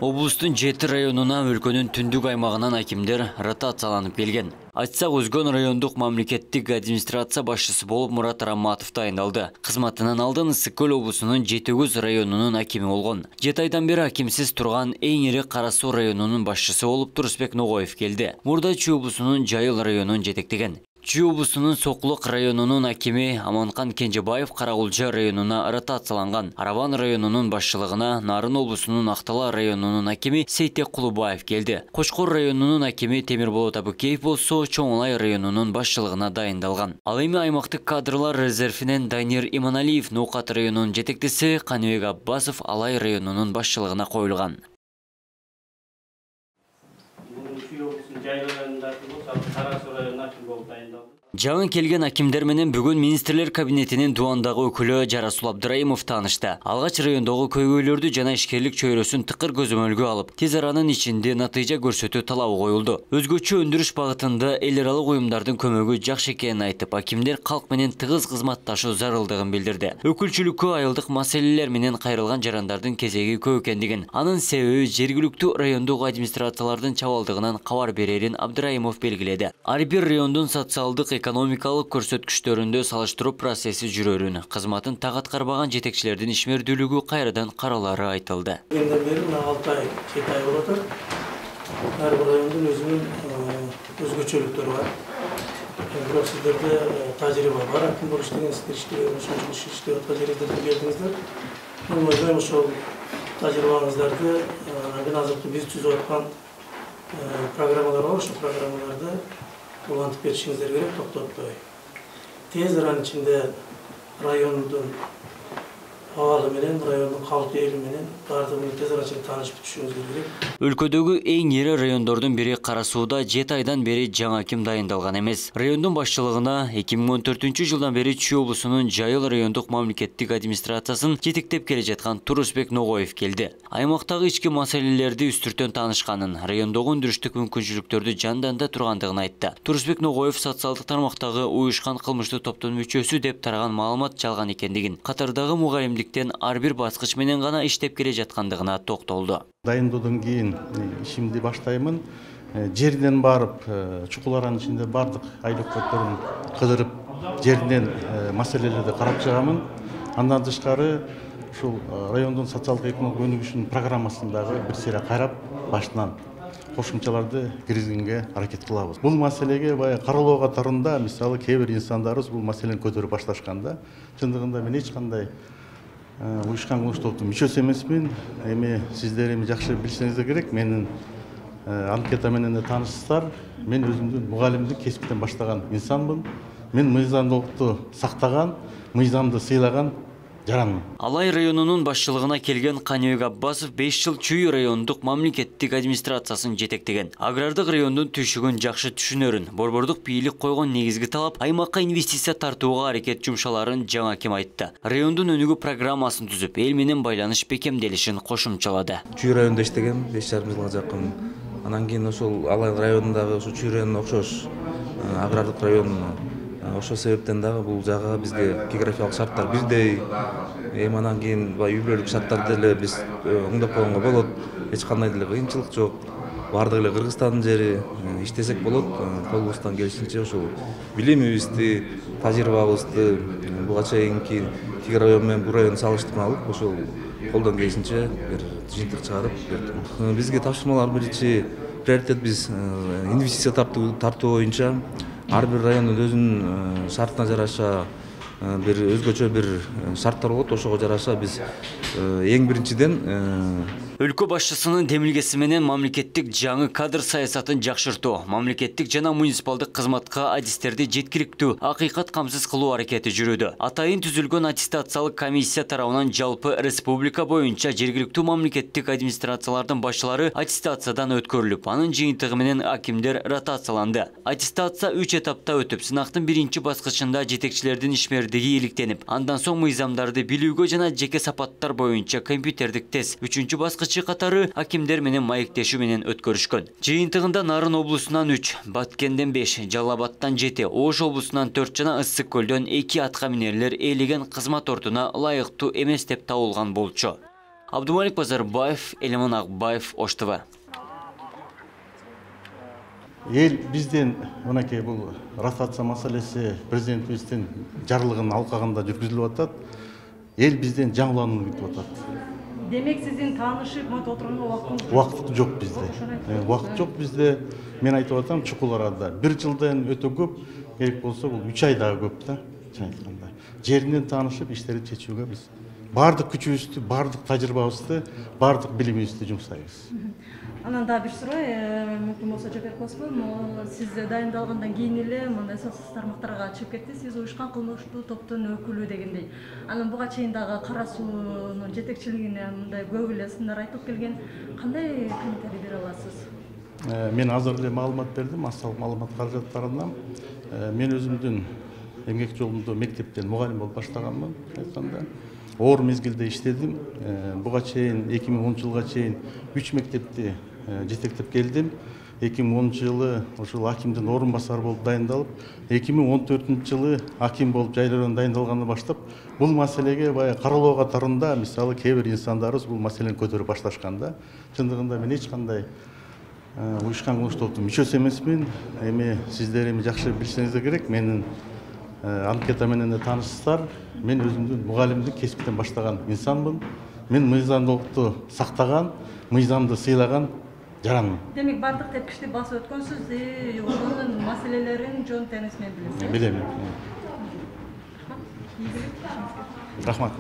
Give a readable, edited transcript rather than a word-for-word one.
Облустун 7 районуна өлкөнүн түндүк аймагынан акимдер ротацияланып келген. Айтсак, Өзгөн райондук мамлекеттик администрация башчысы болуп Мурат Раматов тайындалды. Кызматынан алдын Ысык-Көл облусунун Жетигөз районунун акими болгон. 7 айдан бери акимсиз турган эң ири Кара Суу районунун башчысы болуп Турусбек Ногоев келди. Мурда Чүй облусунун Жайыл районун жетектеген. Чүй облусунун Сокулук районунун акими Аманкан Кенжебаев Карагулжа районуна ротацияланган. Араван районунун башчылыгына Нарын облусунун Актала районунун акими Сейтек Кулубаев келди. Кошкор районунун акими Темирболот Абыкеев болсо Чоңлай районунун башчылыгына дайындалган. Ал эми аймактык кадрлар резервинен Дайнир Иманалиев Ноокат районунун жетектеси Каныбек Аббасов Алай районунун башчылыгына коюлган. Жаңы келген акимдер менен бүгүн министрлер кабинетинин дуандагы өкүлү Жарасул Абдыраимов таанышты. Алгач райондогу көйгөйлөрдү жана ишкерлик чөйрөсүн тыкыр көзөмөлгө алып, тез аранын ичинде натыйжа көрсөтүү талабы коюлду. Өзгөчө өндүрүш багытында эл аралык уюмдардын көмөгү жакшы экенин айтып, акимдер калк менен тыгыз кызматташуу зарылдыгын билдирди. Өкүлчүлүккө айылдык маселелер менен кайрылган жарандардын кезеги көп экендигин, анын себеби жергиликтүү райондук администрациялардын чабалдыгынан кабар берерин Абдыраимов белгиледи. Ар бир райондун социалдык экономикалык көрсөткүчтөрүндө салыштыруу процесси жүрөрүн, кызматын так аткарбаган жетекчилердин ишмердүүлүгү кайрадан каралары айтылды. Энден бери 6 ай, 7 ай болуп атат. Ар бир райондун өзүнүн өзгөчөлүктөрү бар. Бирок сиздерде тажрыйба бар, аким болуш деген сиздер ошол иштеп аткан жердерден келдиңиздер. Мен ойлойм, ошол тажрыйбаңыздарды азыркы биз түзүп аткан программалар бар, ошол программаларды улантып беришиңиздер керек, токтотпой. Тез аранын ичинде райондун абалы менен, райондун калк эли менен бардыгын тез арача таанышып түшүңүздөр керек. Өлкөдөгү эң ири райондордун бири Кара Сууда 7 айдан бери жаңы аким дайындалган эмес. Райондун башчылыгына 2014-жылдан бери Чүй облусунун Жайыл райондук мамлекеттик администрациясын жетектеп келе жаткан Турусбек Ногоев келди. Аймактагы ички маселелерди үстүртөн таанышканын, райондогу өндүрүштүк мүмкүнчүлүктөрдү жанданда тургандыгын айтты. Турусбек Ногоев социалдык тармактагы уюшкан кылмыштуу топтун мүчөсү деп тараган маалымат жалган экендигин, катардагы мугалимдиктен ар бир баскыч менен гана иштеп келе жаткандыгына токтолду. Дайындоодон кийин ишимди баштаймын. Жеринен барып, чукуларанын ичинде бардык айыл өкмөттөрүн кыдырып, жеринен маселелерди карап чыгамын. Андан тышкары ушул райондун социалдык экономикалык өнүгүшүнүн программасындагы бир сыйра карап, башынан кошумчаларды киргизгенге аракет кылабыз. Бул маселеге баягы каралоо катарында, мисалы, кээ бир инсандарыбыз бул маселени көтөрүп башташканда, чындыгында мен эч кандай уюшкан кылмыш топтун мүчөсү эмесмин. Эми сиздер жакшы билсеңиздер керек, менин анкета менен да таанышсыздар. Мен өзүмдүн мугалимдик кесиптен баштаган инсанмын. Мен мыйзамдуулукту сактаган, мыйзамды сыйлаган жаранмын. Алай районунун башчылыгына келген Каныбек Аббасов 5 жыл Чүй райондук мамлекеттик администрациясын жетектеген. Агрардык райондун түйшүгүн жакшы түшүнөрүн, борбордук бийлик койгон негизги талап аймакка инвестиция тартууга аракет жумшаларын жаңы аким айтты. Райондун өнүгүү программасын түзүп, эл менен байланыш бекемделишин кошумчалады. Чүй районунда иштегем 5,5 жылга жакын. Анан кийин ошол Алай районундагы ошо Чүй районуна окшош агрардык район, ошол себептен дагы бул жагы бизге географиялык шарттар бирдей. Эми анан кийин үй бүлөлүк шарттарды деле биз оңдоп койгонго болот. Эч кандай деле кыйынчылык жок. Бардыгы эле Кыргызстандын жери, иштесек болот. Колубуздан келишинче ошол билимибизди, тажрыйбабызды буга чейинки тиги район менен бул районду салыштырма алып, ошол колдон келишинче бир жыйынтык чыгарып бердик. Бизге тапшырмалар биринчи приоритет биз инвестиция тартуу боюнча ар бир райондун өзүнүн шартына жараша бир өзгөчө бир шарттар болот. Ошого жараша биз эң биринчиден өлкө башчысынын демилгеси менен мамлекеттик жаңы кадр саясатын жакшыртуу, мамлекеттик жана муниципалдык кызматка адистерди жеткиликтүү, акыйкат камсыз кылуу аракети жүрүүдө. Атайын түзүлгөн аттестациялык комиссия тарабынан жалпы республика боюнча жергиликтүү мамлекеттик администрациялардын башчылары аттестациядан өткөрүлүп, анын жыйынтыгы менен акимдер ротацияланды. Аттестация 3 этапта өтүп, сынактын биринчи баскычында жетекчилердин ишмердиги иликтенип, андан соң мыйзамдарды билүүгө жана жеке сапаттар боюнча компьютердик тест, 3-чү баскыч катары акимдер менен маектешүү менен өткөрүшкөн. Жыйынтыгында Нарын облусунан 3, Баткенден 5, Жалал Абадтан 7, Ош облусунан 4 жана Ысык-Көлдөн 2 атка минерлер ээлеген кызмат ордуна ылайыктуу эмес деп табылган болчу. Абдумалик Базарбаев, Элеман Акбаев, Ош ТВ. Ел бизден мынакей бул ротация маселеси президентибиздин жарлыгынын алкагында жүргүзүлүп атат. Ел бизден жаңыланууну күтүп атат. Демек сиздин таанышып мынтип отурганга убактыңыз Убакыт жок бизде. Убакыт жок бизде. Мен айтып атам, чукул арада 1 жылдан өтө көп, керек болсо бул 3 ай дагы көп да. Айтканда. Жеринен таанышып иштерди чечүүгө биз бардык күчүбүздү, бардык тажрыйбабызды, бардык билимибизди жумсайбыз. Анан дагы бир суроо, мүмкүн болсо жооп берип коесузбу? Сиз дайындалгандан кийин эле мындай социалдык тармактарга чыгып кеттиңиз. Сиз уюшкан кылмыштуу топтун өкүлү дегендей. Анан буга чейин дагы Кара суунун жетекчилигине мындай көп эле сындар айтылып келген. Кандай комментарий бере аласыз? Мен азыр эле маалымат бердим, ассалык маалымат каражаттарынан. Мен өзүмдүн эмгек жолумду мектептен мугалим болуп баштаганмын, айтканда. Оор мезгилде иштедим. Буга чейин 2010 жылга чейин 3 мектепти жетектеп келдим. 2010 жылы ошол акимдин орун басары болуп дайындалып, 2014 жылы аким болуп жайлардан дайындалгандан баштап бул маселеге баягы каралоо катарында мисалы кээ бир инсандарыбыз бул маселени көтөрүп башташкан да. Чындыгында мен эч кандай уюшкан кылмыштуу топтун мүчөсү эмесмин. Эми сиздер эми жакшы билсеңиздер керек, менин анкета менен таанышсыздар. Мен өзүмдүн мугалимдик кесиптен баштаган инсанмын. Мен мыйзамдуулукту сактаган, мыйзамды сыйлаган жаранмын. Демек бардык тепкичти басып өткөнсүз, ошонун маселелерин жон тенис менен билесиз. Билем. Рахмат.